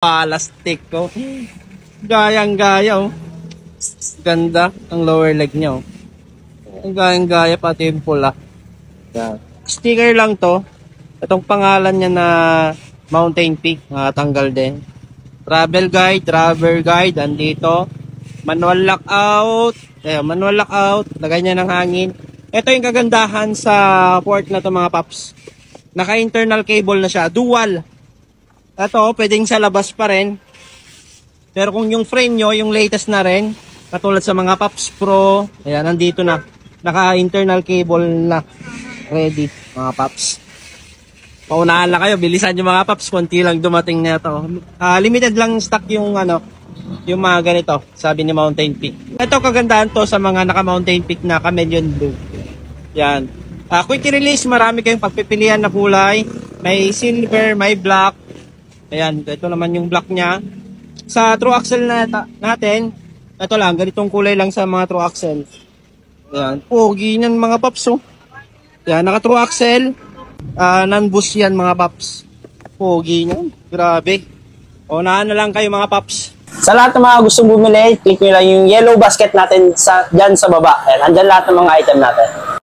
Palastik ko. Gayang-gaya oh. Ganda ang lower leg niya oh. Gayang-gaya pati yung pula. Yan. Sticker lang to. Itong pangalan niya na Mountain Peak, tanggal din. Travel guide, driver guide, andito. Manual lockout. Ayan, manual lockout. Lagay niya ng hangin. Ito yung kagandahan sa port na to mga paps. Naka-internal cable na siya. Dual. Ito, pwedeng sa labas pa rin. Pero kung yung frame nyo, yung latest na rin, katulad sa mga Paps Pro, ayan, nandito na. Naka-internal cable na. Ready, mga Paps. Paunahan lang kayo, bilisan yung mga Paps, konti lang dumating na ito. Limited lang stock yung yung mga ganito, sabi ni Mountain Peak. Ito kagandahan to sa mga naka-Mountain Peak na chameleon blue. Yan. Quick release, marami kayong pagpipilian na kulay. May silver, may black. Ayan, ito naman yung black niya. Sa true axle natin, ito lang, ganitong kulay lang sa mga true axle. Ayan, pogi niyan mga paps oh. Ayan, naka true axle, non-boost yan mga paps. Pogi niyan, grabe. Unahan na lang kayo mga paps. Sa lahat ng mga gustong bumili, click nyo lang yung yellow basket natin dyan sa baba. Ayan, andyan lahat ng mga item natin.